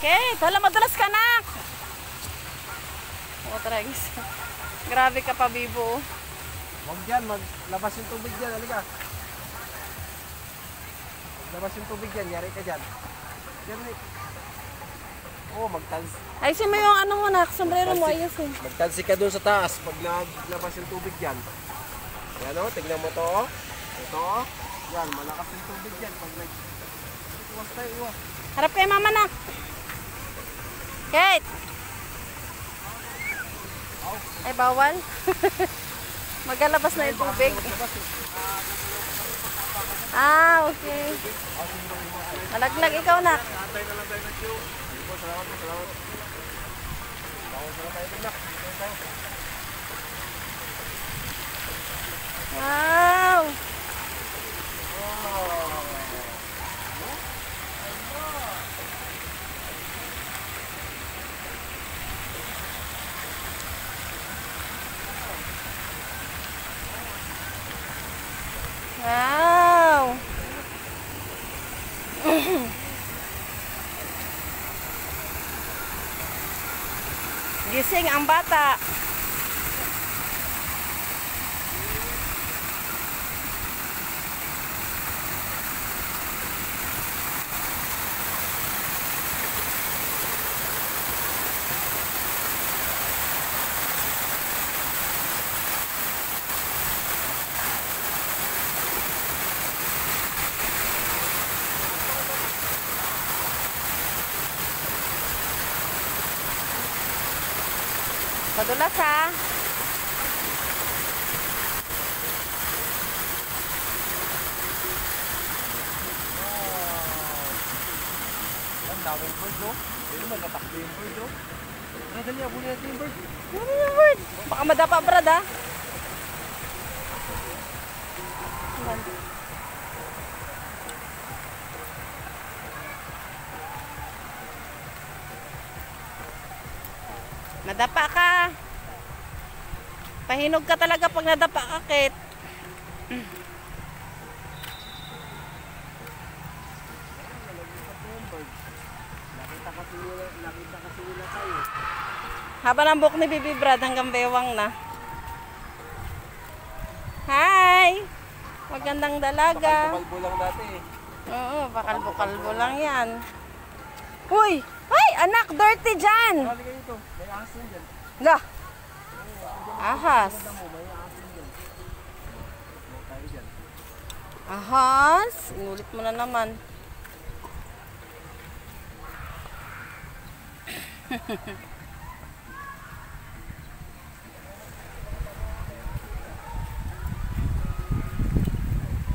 Okay, hala madulas ka na. O, Tregs. Grabe ka pa, Bibo. Huwag dyan, maglabas yung tubig dyan. Halika. Maglabas yung tubig dyan, yari ka dyan. Dyan, Rick. Oo, magtalsi. Ayusin mo yung ano mo na, sombrero mo, ayusin. Magtalsi ka doon sa taas pag naglabas yung tubig dyan. Yan o, tignan mo to o. Ito o. Yan, malakas yung tubig dyan. Pag iwas tayo, iwas. Harap kay mama na. Kate! Ay, bawal. Magalabas na yung tubig. Ah, okay. Malaglag ikaw na. Wow! Wow! Gising ang bata. Madulas ha. Ang daming bird o. Hindi naman natakbo yung bird o. Dali, abuli natin yung bird. Ano yung bird? Baka madapa, Brad ha. Nadapa ka. Pahinog ka talaga pag nadapa ka, Kate. Nakita kasi nila tayo. Haba ng buhok ni Bibi Brad hanggang bewang na. Hi! Magandang dalaga. Bakal-kalbo lang dati eh. Oo, bakal-kalbo lang yan. Uy! Ay, anak, dirty dyan! Halika dito, may ahas yan dyan. Lah! Ahas. May ahas yan dyan. Tayo dyan. Ahas? Inulit mo na naman.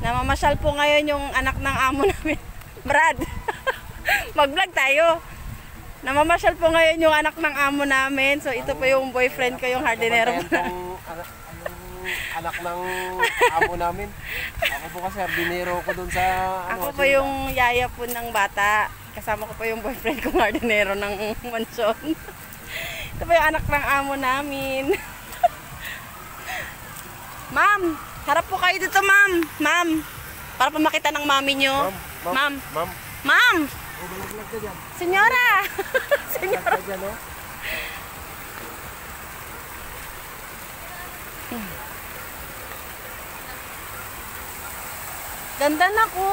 Namamasyal po ngayon yung anak ng amo namin. Brad, mag-vlog tayo. Namamasyal po ngayon yung anak ng amo namin. So ito po yung boyfriend ko, yung hardinero. Anak ng amo namin. Ako po kasi hardinero ko dun sa Ako po yung yaya po ng bata. Kasama ko po yung boyfriend kong hardinero ng mansyon. Ito po yung anak ng amo namin. Ma'am, harap po kayo dito, ma'am. Ma'am, para po makita ng mami nyo. Ma'am. Ma'am. Oh, balaglag ka dyan. Senyora. Senyora. Balaglag ka dyan, oh. Ganda na ko.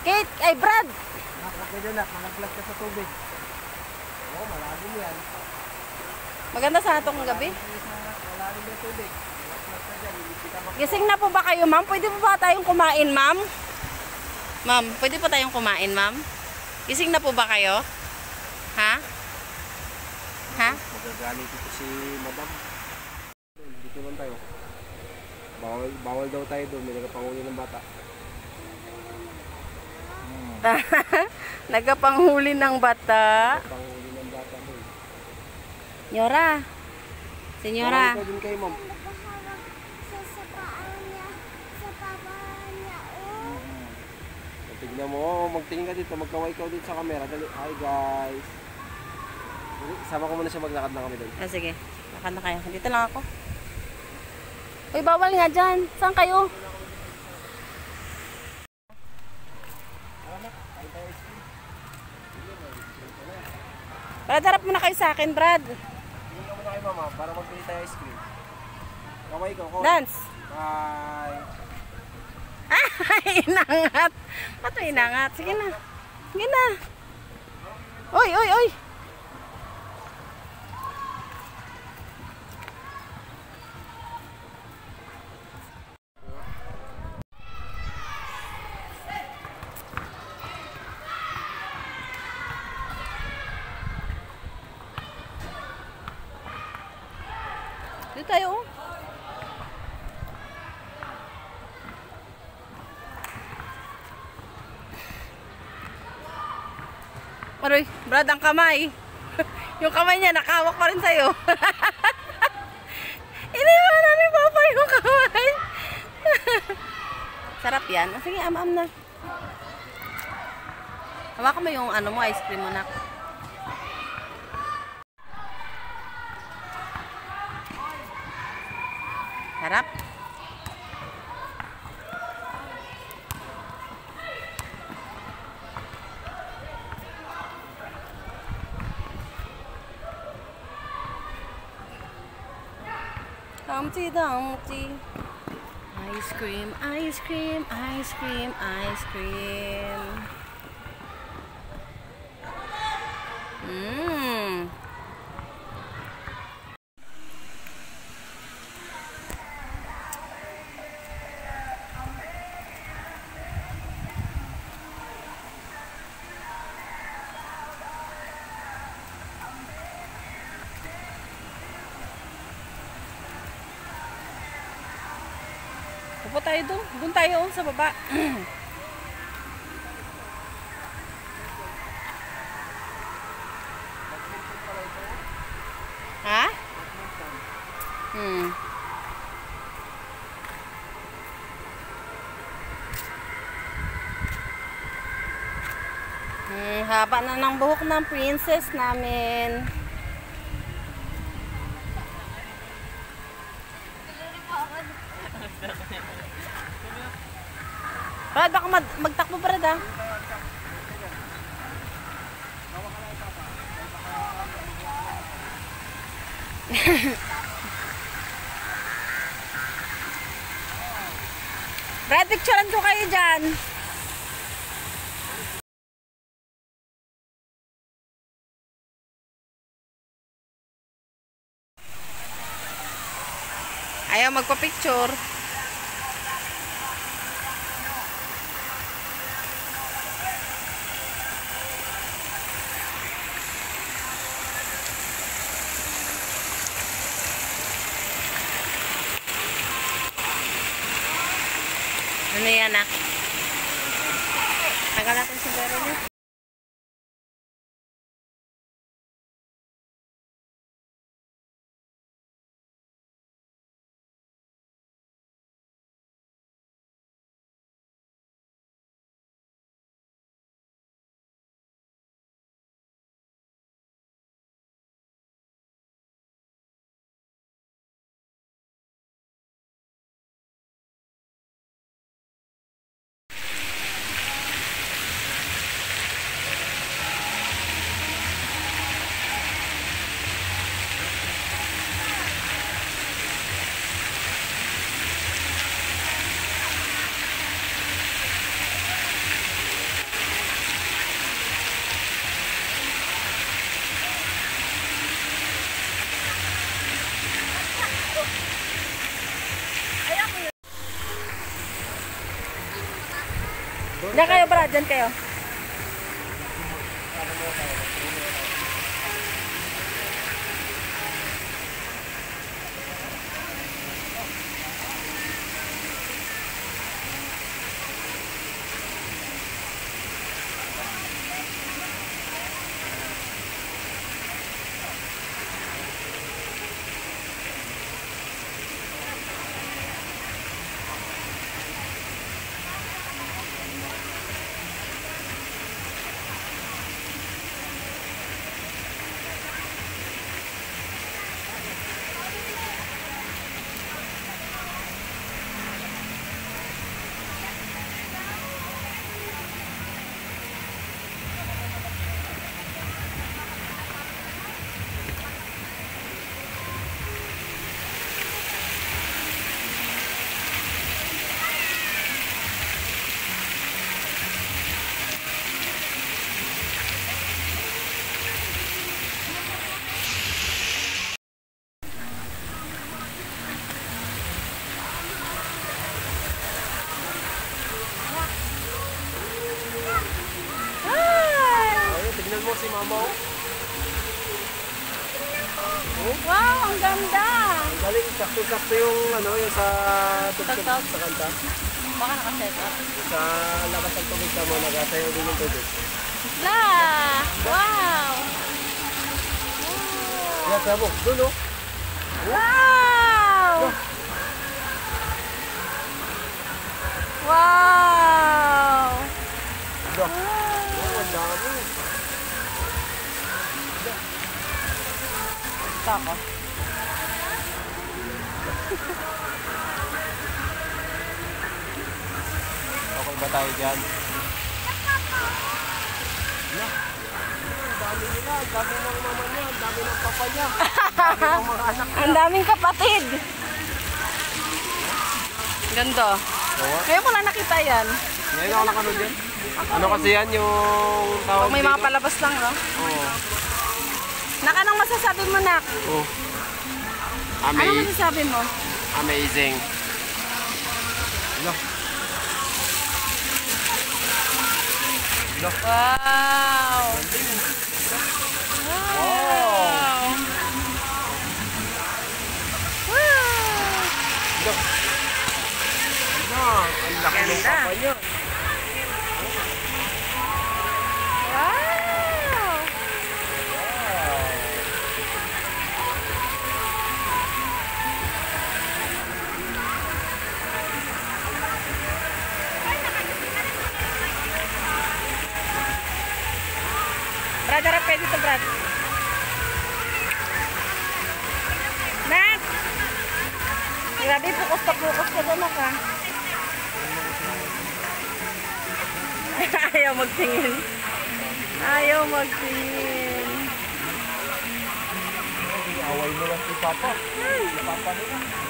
Kate, ay Brad. Huwag ka dyan, malaglag ka sa tubig. Oo, malalim yan. Maganda sa atong gabi. Malalim yung tubig. Malaglag ka dyan, hindi kita Gising na po ba kayo, ma'am? Pwede po ba tayong kumain, ma'am? Ma'am, pwede po tayong kumain, ma'am? Gising na po ba kayo? Ha? Ha? magagalit ito si madam. Dito lang tayo. Bawal daw tayo doon, may nagapanguli ng bata. Nagapanghuli ng bata. Panghuli ng bata doon. Senyora. Senyora. Bawal ka din kayo, ma'am. Tignan mo, magtingin ka dito, magkaway ka dito sa camera. Dali. Hi guys. Sama ko muna siya, maglakad na kami doon. Ah, sige. Lakad na kayo. Dito lang ako. Uy, bawal nga dyan. Saan kayo? Tara na, kain tayo ice cream. Brad, harap muna kayo sa akin, Brad. Hindi ka muna kay mama para magbili tayo ice cream. Kaway ko. Dance. Bye. Ay, inangat. Ba't may inangat? Sige na. Sige na. Oy, oy, oy. Dito tayo, oh. Aroy, Brad, ang kamay. Yung kamay niya, nakawak pa rin sa'yo. Iniwanan ni Papa yung kamay. Sarap yan. Sige, am-am na. Hawakan mo yung ano mo, ice cream mo, nak. Sarap. Humpty Dumpty. Ice cream, ice cream, ice cream, ice cream. Mmm. Pupo tayo doon. Doon tayo sa baba. Ha? Haba na ng buhok ng princess namin. Brad, baka magtakbo, Brad, ah. Brad, picturean ko kayo dyan. Ayaw magpa-picture. Ano yan, ah? Tagal natin sa garo niya. Diyan kayo, Brad. Diyan kayo. si mama, oh. Wow, ang ganda. Ang galing, sakto-sakto yung ano, yung sa tugtog Tugtog. sa kanta. Baka nakaset up. Sa labas ng tubig ka mo, nagasayaw din yung tubig. La! Wow! Yan, sabi mo, doon oh. Wow! Wow! Diba? Oh, ang dami. Tako. Okay ba tayo dyan? Ang dami nila, ang dami ng mama niya, ang dami ng papa niya, ang dami ng mga anak. Ang daming kapatid. Ganda. Oo. Ngayon ko lang nakita yan. Ngayon ako nakanood yan. Ano kasi yan yung tawag Pag may mga dito? palabas lang, no? Oo. Nak, anong masasabi mo, Nak? Oh. Anong masasabi mo? Amazing. Ano? Wow! Wow! Wow! Ano? Ano? Ang laki ng Ganda. papa niya. Wow! Brad, harap kayo dito, Brad. Nat! Grabe, focus ka doon, ka. Ayaw magtingin. Ayaw magtingin. Away mo lang si papa. Si papa nila.